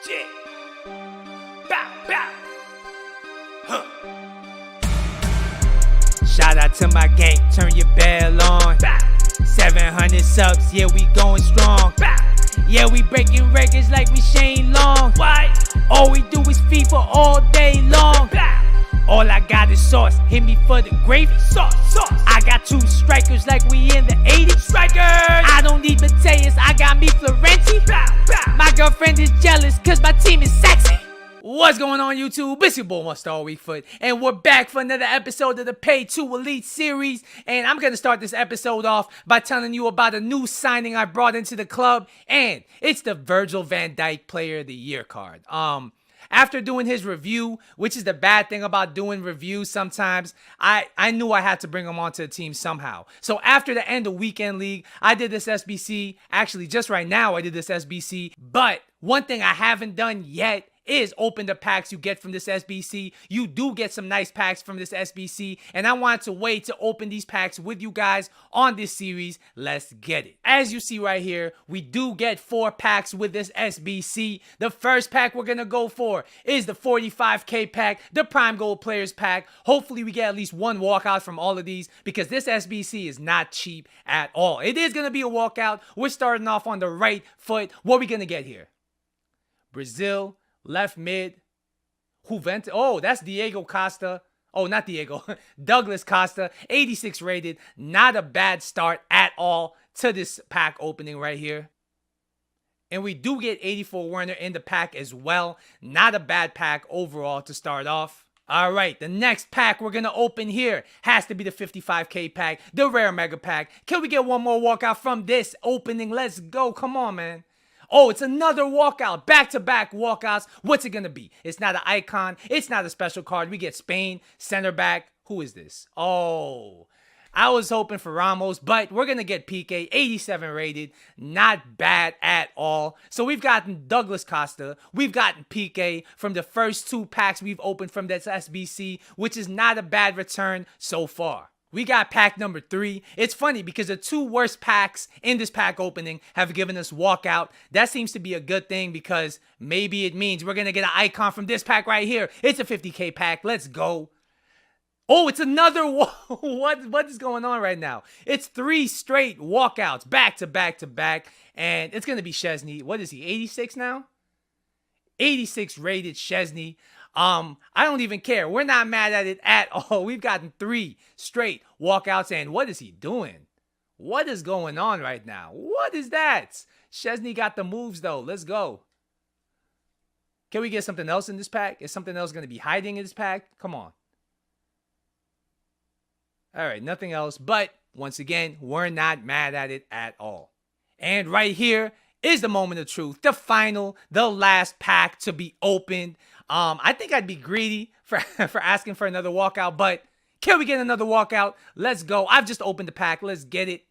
Yeah. Bow, bow. Huh. Shout out to my gang, turn your bell on. Bow. 700 subs, yeah, we going strong. Bow. Yeah, we breaking records like we Shane Long. Why? All we do is FIFA all day long. Bow. All I got is sauce, hit me for the gravy. Sauce. I got two strikers like we in the 80s. Strikers! I don't need Mateus, I got me Florenti. My girlfriend is jealous cause my team is sexy. What's going on, YouTube? It's your boy Star Weakfoot, and we're back for another episode of the Pay 2 Elite series. And I'm gonna start this episode off by telling you about a new signing I brought into the club, and it's the Virgil van Dijk Player of the Year card. After doing his review, which is the bad thing about doing reviews sometimes, I knew I had to bring him onto the team somehow. So after the end of Weekend League, I did this SBC. Actually, just right now, I did this SBC. But one thing I haven't done yet is open the packs you get from this SBC. You do get some nice packs from this SBC, and I wanted to wait to open these packs with you guys on this series. Let's get it. As you see right here, we do get 4 packs with this SBC. The first pack we're gonna go for is the 45k pack, the Prime Gold Players pack. Hopefully we get at least one walkout from all of these, because this SBC is not cheap at all. It is gonna be a walkout. We're starting off on the right foot. What are we gonna get here? Brazil, left mid, Juventus. Oh, that's Diego Costa. Oh, not Diego. Douglas Costa, 86 rated. Not a bad start at all to this pack opening right here. And we do get 84 Werner in the pack as well. Not a bad pack overall to start off. All right, the next pack we're going to open here has to be the 55k pack, the rare mega pack. Can we get one more walkout from this opening? Let's go. Come on, man. Oh, it's another walkout. Back-to-back walkouts. What's it going to be? It's not an icon. It's not a special card. We get Spain, center back. Who is this? Oh, I was hoping for Ramos, but we're going to get PK, 87 rated. Not bad at all. So we've gotten Douglas Costa. We've gotten PK from the first 2 packs we've opened from this SBC, which is not a bad return so far. We got pack number 3. It's funny because the 2 worst packs in this pack opening have given us walkout. That seems to be a good thing, because maybe it means we're going to get an icon from this pack right here. It's a 50k pack. Let's go. Oh, it's another what is going on right now? It's 3 straight walkouts back to back to back. And it's going to be Szczesny. What is he, 86 now? 86 rated Szczesny. I don't even care. We're not mad at it at all. We've gotten 3 straight walkouts, and what is he doing? What is going on right now? What is that? Szczesny got the moves, though. Let's go. Can we get something else in this pack? Is something else going to be hiding in this pack? Come on. All right, nothing else. But once again, we're not mad at it at all. And right here is the moment of truth. The final, the last pack to be opened. I think I'd be greedy for asking for another walkout, but can we get another walkout? Let's go. I've just opened the pack. Let's get it.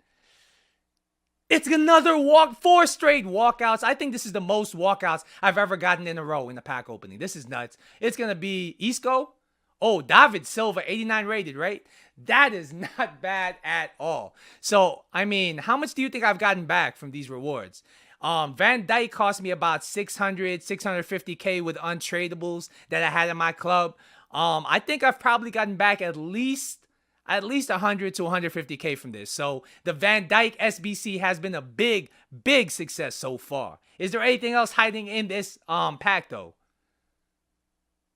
It's another 4 straight walkouts. I think this is the most walkouts I've ever gotten in a row in the pack opening. This is nuts. It's going to be Isco. Oh, David Silva, 89 rated, right? That is not bad at all. So, I mean, how much do you think I've gotten back from these rewards? Van Dijk cost me about 600, 650k with untradables that I had in my club. I think I've probably gotten back at least 100 to 150k from this. So the Van Dijk SBC has been a big success so far. Is there anything else hiding in this pack though?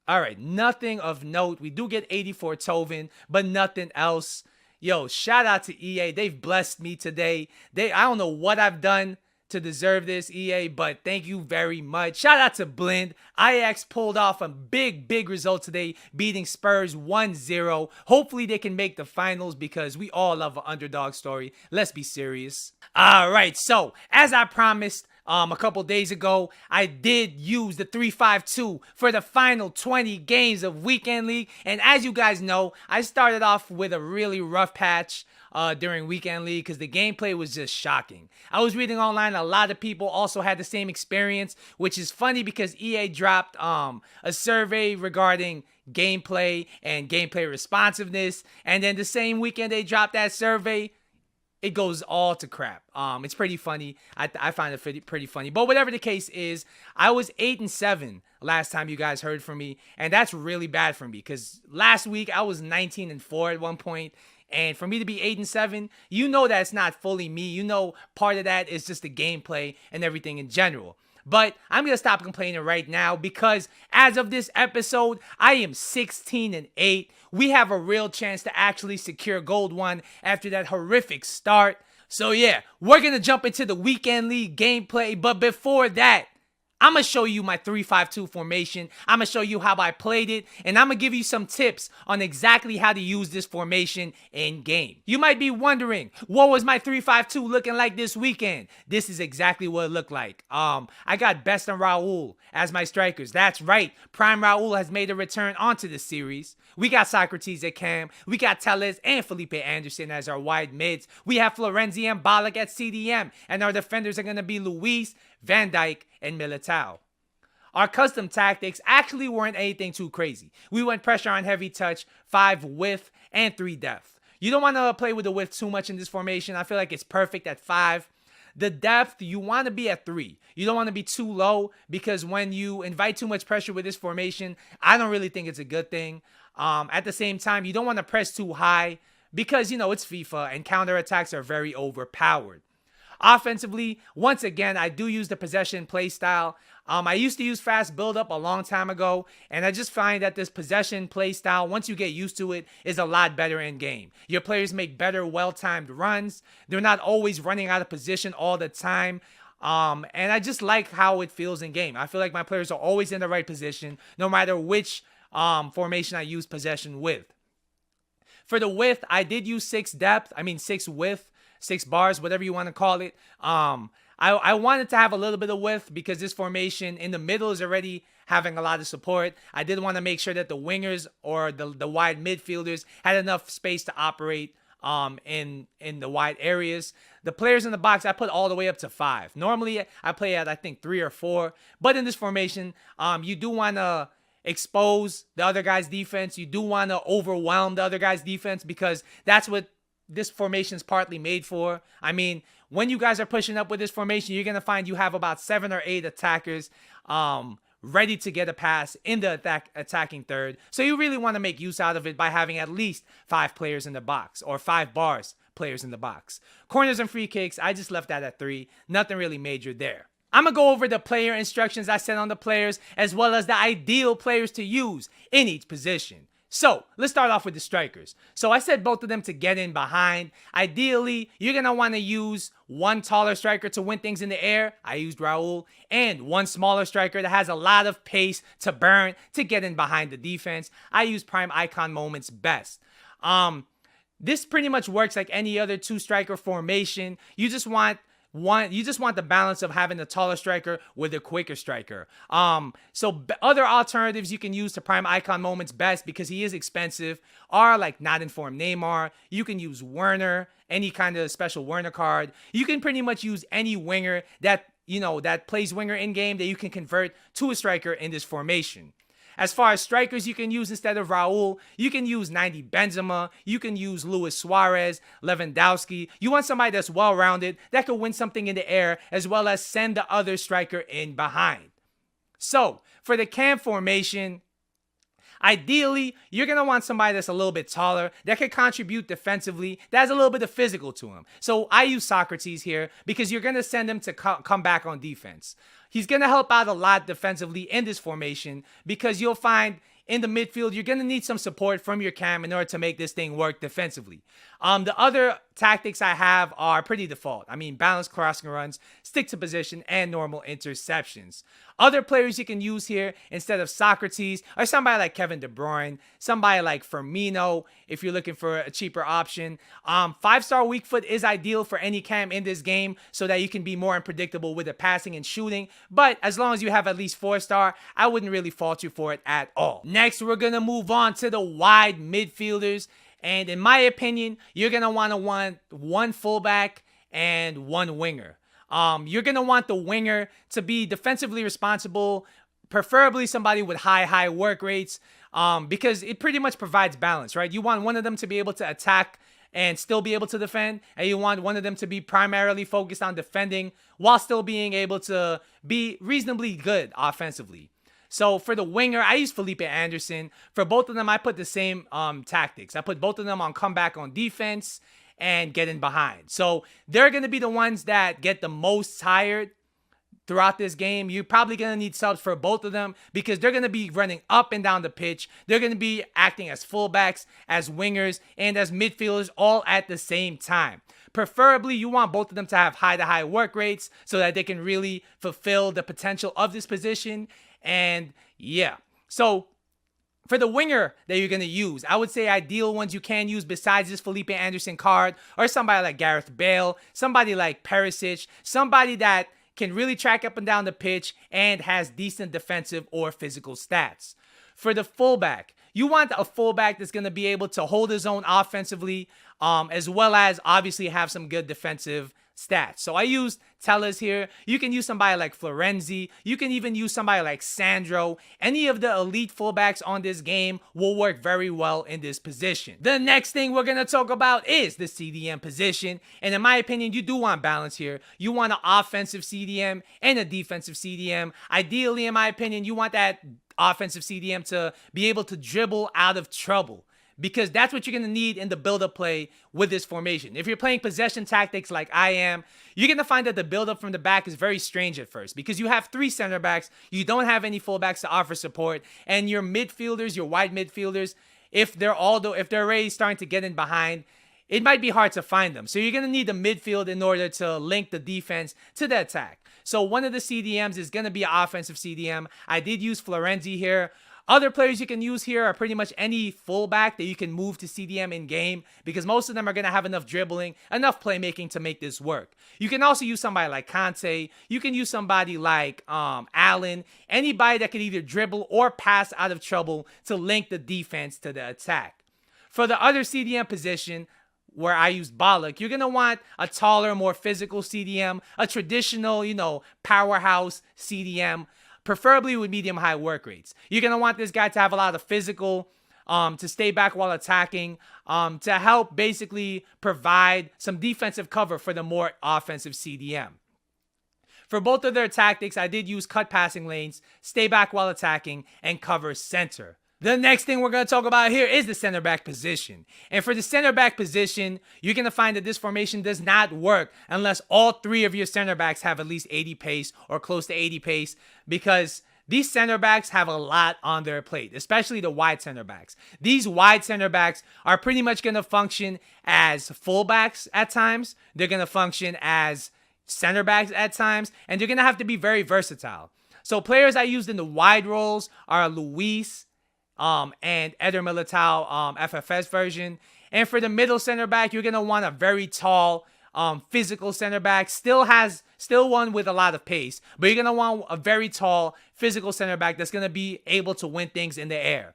All right, nothing of note. We do get 84 Tovin, but nothing else. Yo, shout out to EA. They've blessed me today. I don't know what I've done to deserve this, EA, but thank you very much. Shout out to Blind. Ajax pulled off a big result today, beating Spurs 1-0. Hopefully they can make the finals, because we all love an underdog story. Let's be serious. All right, so as I promised a couple days ago, I did use the 352 for the final 20 games of Weekend League. And as you guys know, I started off with a really rough patch during Weekend League, because the gameplay was just shocking. I was reading online, a lot of people also had the same experience, which is funny because EA dropped a survey regarding gameplay and gameplay responsiveness, and then the same weekend they dropped that survey, it goes all to crap. It's pretty funny. I find it pretty funny. But whatever the case is, I was 8-7 last time you guys heard from me, and that's really bad for me because last week I was 19-4 at one point. And for me to be 8-7, you know that's not fully me. You know part of that is just the gameplay and everything in general. But I'm going to stop complaining right now because as of this episode, I am 16-8. We have a real chance to actually secure Gold 1 after that horrific start. So yeah, we're going to jump into the Weekend League gameplay. But before that, I'm going to show you my 3-5-2 formation. I'm going to show you how I played it. And I'm going to give you some tips on exactly how to use this formation in game. You might be wondering, what was my 3-5-2 looking like this weekend? This is exactly what it looked like. I got Best and Raul as my strikers. That's right. Prime Raul has made a return onto the series. We got Socrates at cam. We got Telles and Felipe Anderson as our wide mids. We have Florenzi and Ballack at CDM. And our defenders are going to be Luis, Van Dijk, and Militao. Our custom tactics actually weren't anything too crazy. We went pressure on heavy touch, 5 width, and 3 depth. You don't want to play with the width too much in this formation. I feel like it's perfect at 5. The depth, you want to be at 3. You don't want to be too low because when you invite too much pressure with this formation, I don't really think it's a good thing. At the same time, you don't want to press too high because, you know, it's FIFA and counterattacks are very overpowered. Offensively, once again, I do use the possession play style. I used to use fast build-up a long time ago, and I just find that this possession play style, once you get used to it, is a lot better in game. Your players make better, well-timed runs. They're not always running out of position all the time. And I just like how it feels in game. I feel like my players are always in the right position, no matter which formation I use possession with. For the width, I did use 6 width, 6 bars, whatever you want to call it. I wanted to have a little bit of width because this formation in the middle is already having a lot of support. I did want to make sure that the wingers or the wide midfielders had enough space to operate in the wide areas. The players in the box, I put all the way up to 5. Normally, I play at, I think, 3 or 4. But in this formation, you do want to expose the other guy's defense. You do want to overwhelm the other guy's defense because that's what this formation is partly made for. I mean, when you guys are pushing up with this formation, you're going to find you have about 7 or 8 attackers ready to get a pass in the attacking third. So you really want to make use out of it by having at least 5 players in the box or 5 bars players in the box. Corners and free kicks, I just left that at 3. Nothing really major there. I'm going to go over the player instructions I sent on the players as well as the ideal players to use in each position. So, let's start off with the strikers. So, I said both of them to get in behind. Ideally, you're going to want to use one taller striker to win things in the air. I used Raul. And one smaller striker that has a lot of pace to burn to get in behind the defense. I use Prime Icon Moments best. This pretty much works like any other 2-striker formation. You just want the balance of having the taller striker with a quicker striker. So other alternatives you can use to Prime Icon Moments best because he is expensive are like Not Informed Neymar. You can use Werner, any kind of special Werner card. You can pretty much use any winger that plays winger in game that you can convert to a striker in this formation. As far as strikers you can use instead of Raul, you can use 90 Benzema, you can use Luis Suarez, Lewandowski. You want somebody that's well-rounded, that can win something in the air, as well as send the other striker in behind. So, for the cam formation, ideally, you're going to want somebody that's a little bit taller, that can contribute defensively, that has a little bit of physical to him. So I use Socrates here because you're going to send him to come back on defense. He's going to help out a lot defensively in this formation because you'll find in the midfield, you're going to need some support from your cam in order to make this thing work defensively. The other tactics I have are pretty default. I mean, balanced crossing runs, stick to position, and normal interceptions. Other players you can use here instead of Socrates are somebody like Kevin De Bruyne, somebody like Firmino if you're looking for a cheaper option. 5-star weak foot is ideal for any cam in this game so that you can be more unpredictable with the passing and shooting. But as long as you have at least 4-star, I wouldn't really fault you for it at all. Next, we're going to move on to the wide midfielders. And in my opinion, you're going to want one fullback and one winger. You're going to want the winger to be defensively responsible, preferably somebody with high work rates, because it pretty much provides balance, right? You want one of them to be able to attack and still be able to defend, and you want one of them to be primarily focused on defending while still being able to be reasonably good offensively. So for the winger, I use Felipe Anderson. For both of them, I put the same tactics. I put both of them on comeback on defense and getting behind. So they're going to be the ones that get the most tired throughout this game. You're probably going to need subs for both of them because they're going to be running up and down the pitch. They're going to be acting as fullbacks, as wingers, and as midfielders all at the same time. Preferably, you want both of them to have high work rates so that they can really fulfill the potential of this position. And yeah, so for the winger that you're going to use, I would say ideal ones you can use besides this Felipe Anderson card or somebody like Gareth Bale, somebody like Perisic, somebody that can really track up and down the pitch and has decent defensive or physical stats. For the fullback, you want a fullback that's going to be able to hold his own offensively, as well as obviously have some good defensive stats. So I used Tellez here. You can use somebody like Florenzi. You can even use somebody like Sandro. Any of the elite fullbacks on this game will work very well in this position. The next thing we're going to talk about is the CDM position. And in my opinion, you do want balance here. You want an offensive CDM and a defensive CDM. Ideally, in my opinion, you want that offensive CDM to be able to dribble out of trouble, because that's what you're going to need in the build-up play with this formation. If you're playing possession tactics like I am, you're going to find that the build-up from the back is very strange at first because you have 3 center backs, you don't have any fullbacks to offer support, and your midfielders, your wide midfielders, if they're already starting to get in behind, it might be hard to find them. So you're going to need the midfield in order to link the defense to the attack. So one of the CDMs is going to be an offensive CDM. I did use Florenzi here. Other players you can use here are pretty much any fullback that you can move to CDM in game because most of them are going to have enough dribbling, enough playmaking to make this work. You can also use somebody like Conte. You can use somebody like Allen. Anybody that can either dribble or pass out of trouble to link the defense to the attack. For the other CDM position, where I use Ballack, you're going to want a taller, more physical CDM, a traditional, powerhouse CDM, preferably with medium-high work rates. You're going to want this guy to have a lot of physical, to stay back while attacking, to help basically provide some defensive cover for the more offensive CDM. For both of their tactics, I did use cut passing lanes, stay back while attacking, and cover center. The next thing we're going to talk about here is the center back position. And for the center back position, you're going to find that this formation does not work unless all 3 of your center backs have at least 80 pace or close to 80 pace, because these center backs have a lot on their plate, especially the wide center backs. These wide center backs are pretty much going to function as fullbacks at times. They're going to function as center backs at times, and they're going to have to be very versatile. So players I used in the wide roles are Luis, and Eder Militao, FFS version. And for the middle center back, you're going to want a very tall, physical center back. Still one with a lot of pace, but you're going to want a very tall, physical center back that's going to be able to win things in the air.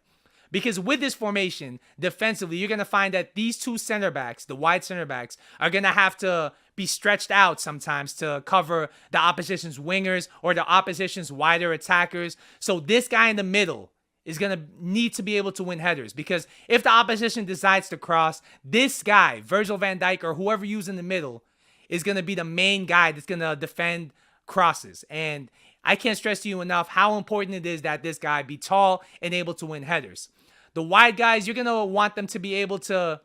Because with this formation, defensively, you're going to find that these 2 center backs, the wide center backs, are going to have to be stretched out sometimes to cover the opposition's wingers or the opposition's wider attackers. So this guy in the middle is going to need to be able to win headers, because if the opposition decides to cross, this guy, Virgil van Dijk or whoever you use in the middle, is going to be the main guy that's going to defend crosses. And I can't stress to you enough how important it is that this guy be tall and able to win headers. The wide guys, you're going to want them to be able to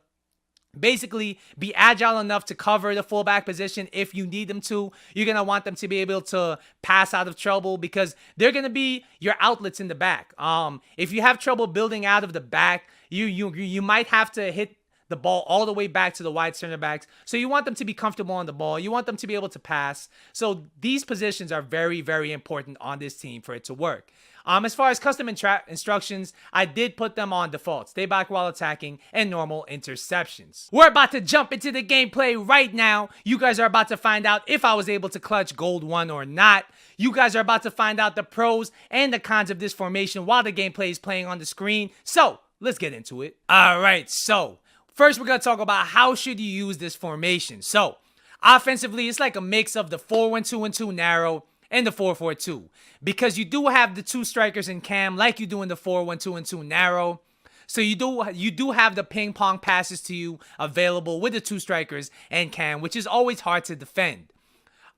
basically be agile enough to cover the fullback position if you need them to. You're going to want them to be able to pass out of trouble because they're going to be your outlets in the back. If you have trouble building out of the back, you might have to hit the ball all the way back to the wide center backs. So you want them to be comfortable on the ball. You want them to be able to pass. So these positions are very, very important on this team for it to work. As far as custom instructions, I did put them on default. Stay back while attacking and normal interceptions. We're about to jump into the gameplay right now. You guys are about to find out if I was able to clutch gold 1 or not. You guys are about to find out the pros and the cons of this formation while the gameplay is playing on the screen. So let's get into it. All right, so first we're going to talk about how should you use this formation. So offensively, it's like a mix of the 4-1-2-2 narrow and the 4-4-2, because you do have the 2 strikers in cam like you do in the 4-1-2-2 narrow. So you do have the ping pong passes to you available with the 2 strikers and Cam, which is always hard to defend.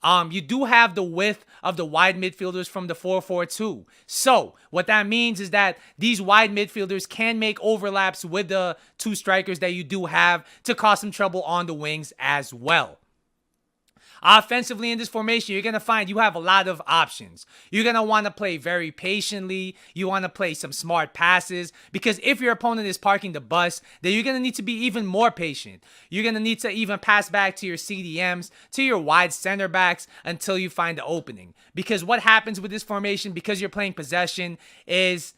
You do have the width of the wide midfielders from the 4-4-2. So what that means is that these wide midfielders can make overlaps with the 2 strikers that you do have to cause some trouble on the wings as well. Offensively in this formation, you're going to find you have a lot of options. You're going to want to play very patiently. You want to play some smart passes, because if your opponent is parking the bus, then you're going to need to be even more patient. You're going to need to even pass back to your CDMs, to your wide center backs until you find the opening. Because what happens with this formation, because you're playing possession, is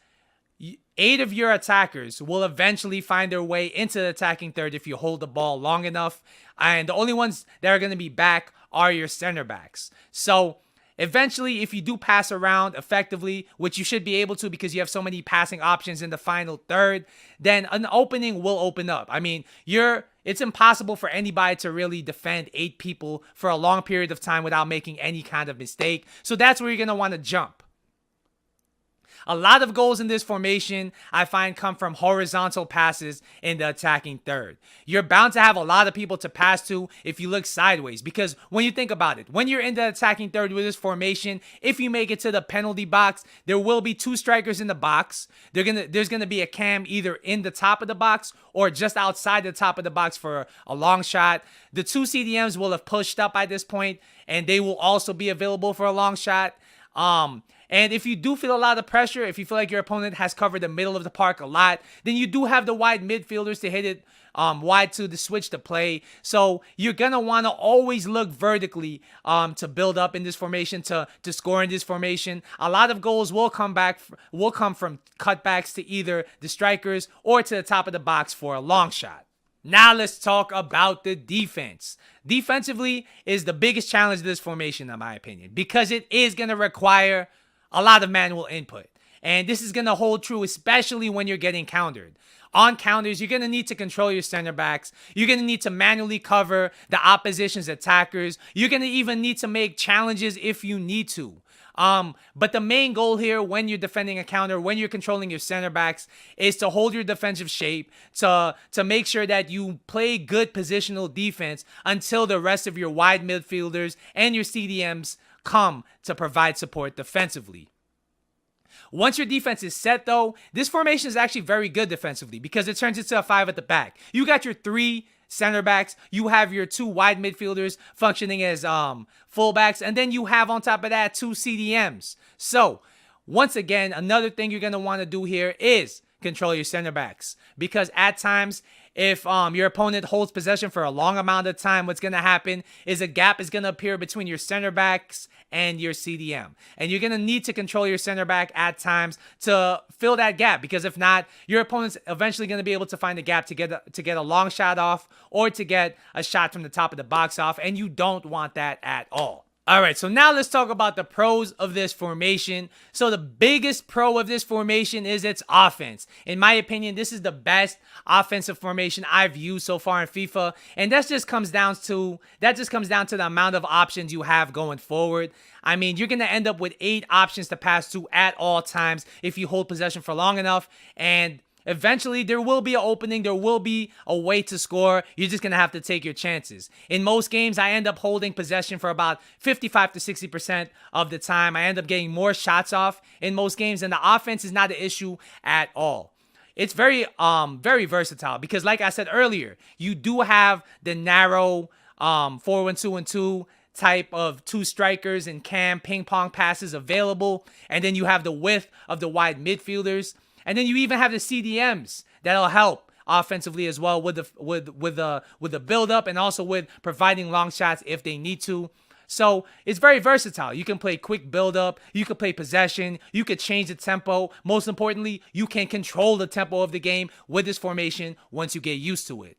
8 of your attackers will eventually find their way into the attacking third if you hold the ball long enough. And the only ones that are going to be back are your center backs. So eventually, if you do pass around effectively, which you should be able to because you have so many passing options in the final third, then an opening will open up. I mean, it's impossible for anybody to really defend 8 people for a long period of time without making any kind of mistake. So that's where you're going to want to jump. A lot of goals in this formation, I find, come from horizontal passes in the attacking third. You're bound to have a lot of people to pass to if you look sideways, because when you think about it, when you're in the attacking third with this formation, if you make it to the penalty box, there will be 2 strikers in the box. There's gonna be a Cam either in the top of the box or just outside the top of the box for a long shot. The 2 CDMs will have pushed up at this point, and they will also be available for a long shot. And if you do feel a lot of pressure, if you feel like your opponent has covered the middle of the park a lot, then you do have the wide midfielders to hit it wide to the switch to play. So you're going to want to always look vertically to build up in this formation, to score in this formation. A lot of goals will come from cutbacks to either the strikers or to the top of the box for a long shot. Now let's talk about the defense. Defensively is the biggest challenge of this formation, in my opinion, because it is going to require a lot of manual input. And this is going to hold true, especially when you're getting countered. On counters, you're going to need to control your center backs. You're going to need to manually cover the opposition's attackers. You're going to even need to make challenges if you need to. But the main goal here when you're defending a counter, when you're controlling your center backs, is to hold your defensive shape, to make sure that you play good positional defense until the rest of your wide midfielders and your CDMs come to provide support defensively. Once your defense is set, though, this formation is actually very good defensively because it turns into a 5 at the back. You got your 3 center backs, you have your 2 wide midfielders functioning as fullbacks, and then you have on top of that 2 CDMs. So, once again, another thing you're going to want to do here is control your center backs, because at times, if your opponent holds possession for a long amount of time, what's going to happen is a gap is going to appear between your center backs and your CDM. And you're going to need to control your center back at times to fill that gap, because if not, your opponent's eventually going to be able to find a gap to get a long shot off or to get a shot from the top of the box off, and you don't want that at all. All right, so now let's talk about the pros of this formation. So the biggest pro of this formation is its offense. In my opinion, this is the best offensive formation I've used so far in FIFA, and that just comes down to the amount of options you have going forward. I mean, you're going to end up with 8 options to pass to at all times if you hold possession for long enough, and eventually, there will be an opening. There will be a way to score. You're just going to have to take your chances. In most games, I end up holding possession for about 55 to 60% of the time. I end up getting more shots off in most games, and the offense is not an issue at all. It's very versatile because, like I said earlier, you do have the narrow 4-1-2-1-2 type of 2 strikers and Cam ping pong passes available, and then you have the width of the wide midfielders. And then you even have the CDMs that'll help offensively as well with the build up and also with providing long shots if they need to. So it's very versatile. You can play quick build up, you can play possession, you could change the tempo. Most importantly, you can control the tempo of the game with this formation once you get used to it.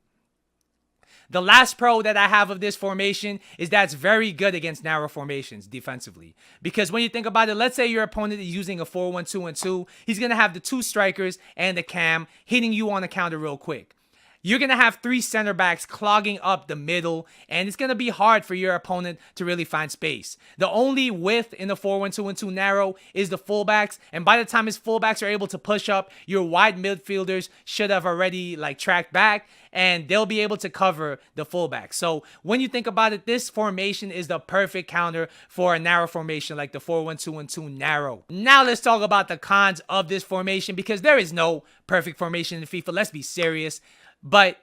The last pro that I have of this formation is that it's very good against narrow formations defensively. Because when you think about it, let's say your opponent is using a 4-1-2-1-2. He's going to have the 2 strikers and the Cam hitting you on the counter real quick. you're going to have three center backs clogging up the middle, and it's going to be hard for your opponent to really find space. The only width in the 4-1-2-1-2 narrow is the fullbacks, and by the time his fullbacks are able to push up, your wide midfielders should have already tracked back, and they'll be able to cover the fullback. So when you think about it, this formation is the perfect counter for a narrow formation like the 4-1-2-1-2 narrow. Now let's talk about the cons of this formation, because there is no perfect formation in FIFA. Let's be serious. But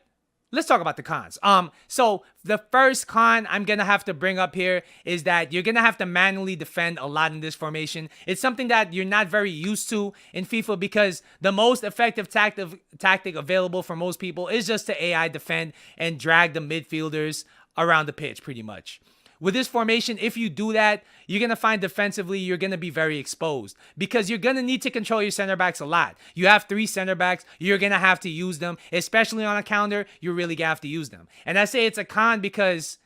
let's talk about the cons. So the first con I'm going to have to bring up here is that you're going to have to manually defend a lot in this formation. It's something that you're not very used to in FIFA, because the most effective tactic available for most people is just to AI defend and drag the midfielders around the pitch pretty much. With this formation, if you do that, you're going to find defensively you're going to be very exposed, because you're going to need to control your center backs a lot. You have three center backs. You're going to have to use them, especially on a counter. You're really going to have to use them. And I say it's a con because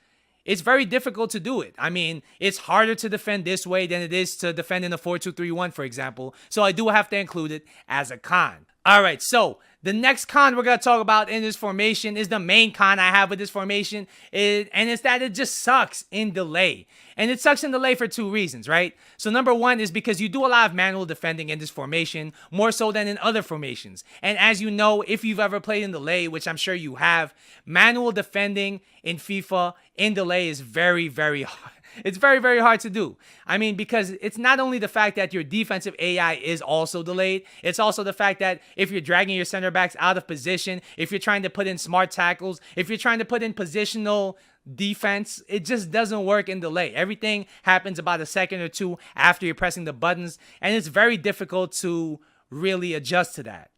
it's very difficult to do it. I mean, it's harder to defend this way than it is to defend in a 4-2-3-1, for example. So I do have to include it as a con. All right, so the next con we're going to talk about in this formation is the main con I have with this formation, and it's that it just sucks in delay. And it sucks in delay for two reasons, right? So number one is because you do a lot of manual defending in this formation, more so than in other formations. And as you know, if you've ever played in delay, which I'm sure you have, manual defending in FIFA in delay is very, very hard. It's very, very hard to do. I mean, because it's not only the fact that your defensive AI is also delayed, it's also the fact that if you're dragging your center backs out of position, if you're trying to put in smart tackles, if you're trying to put in positional defense, it just doesn't work in delay. Everything happens about a second or two after you're pressing the buttons, and it's very difficult to really adjust to that.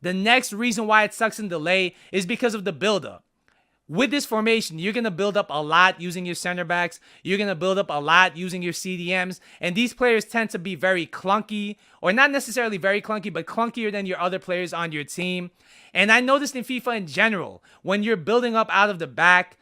The next reason why it sucks in delay is because of the buildup. With this formation, you're going to build up a lot using your center backs. You're going to build up a lot using your CDMs. And these players tend to be very clunky, or not necessarily very clunky, but clunkier than your other players on your team. And I noticed in FIFA in general, when you're building up out of the back,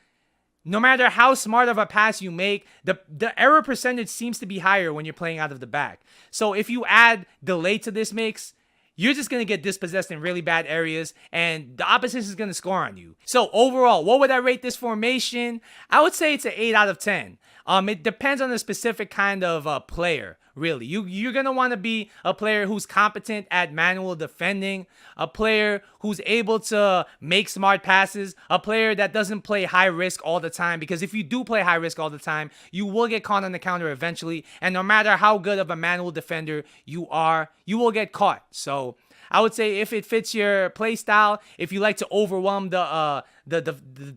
no matter how smart of a pass you make, the error percentage seems to be higher when you're playing out of the back. So if you add delay to this mix, you're just going to get dispossessed in really bad areas, and the opposition is going to score on you. So overall, what would I rate this formation? I would say it's an 8 out of 10. It depends on the specific kind of player, really. You're going to want to be a player who's competent at manual defending, a player who's able to make smart passes, a player that doesn't play high risk all the time, because if you do play high risk all the time, you will get caught on the counter eventually, and no matter how good of a manual defender you are, you will get caught. So I would say if it fits your play style, if you like to overwhelm the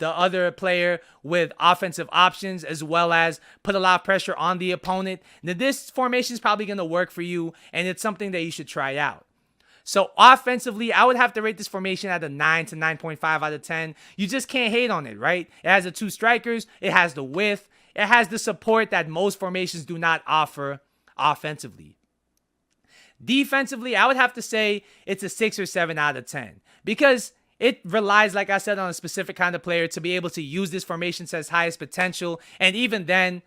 other player with offensive options, as well as put a lot of pressure on the opponent, then this formation is probably going to work for you, and it's something that you should try out. So offensively, I would have to rate this formation at a 9 to 9.5 out of 10. You just can't hate on it, right? It has the two strikers. It has the width. It has the support that most formations do not offer offensively. Defensively, I would have to say it's a 6 or 7 out of 10, because it relies, like I said, on a specific kind of player to be able to use this formation to its highest potential. And even then,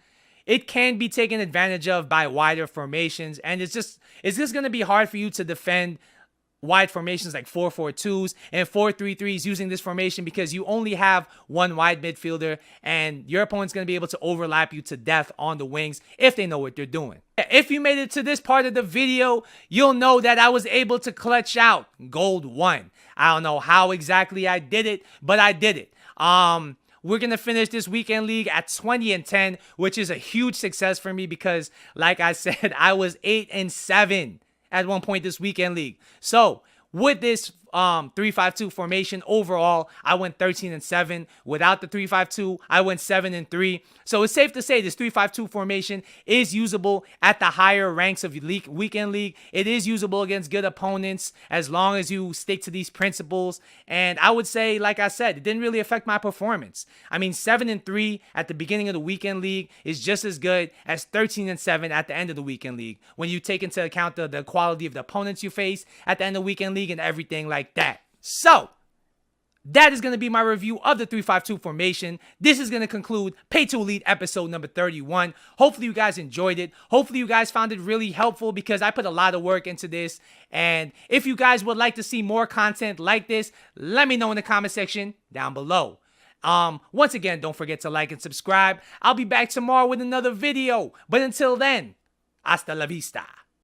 it can be taken advantage of by wider formations. And it's just going to be hard for you to defend wide formations like 4-4-2s and 4-3-3s using this formation, because you only have one wide midfielder, and your opponent's going to be able to overlap you to death on the wings if they know what they're doing. If you made it to this part of the video, you'll know that I was able to clutch out Gold 1. I don't know how exactly I did it, but I did it. We're going to finish this weekend league at 20-10, which is a huge success for me, because like I said, I was 8-7 at one point this weekend league. So with this 3-5-2 formation, overall, I went 13-7. Without the 3-5-2, I went 7-3. So it's safe to say this 3-5-2 formation is usable at the higher ranks of weekend league. It is usable against good opponents as long as you stick to these principles. And I would say, like I said, it didn't really affect my performance. I mean, 7-3 at the beginning of the weekend league is just as good as 13-7 at the end of the weekend league, when you take into account the quality of the opponents you face at the end of the weekend league and everything like that. So that is going to be my review of the 3-5-2 formation. This is going to conclude Pay to Elite episode number 31. Hopefully you guys enjoyed it. Hopefully you guys found it really helpful because I put a lot of work into this. And if you guys would like to see more content like this, let me know in the comment section down below. Once again, don't forget to like and subscribe. I'll be back tomorrow with another video. But until then, hasta la vista.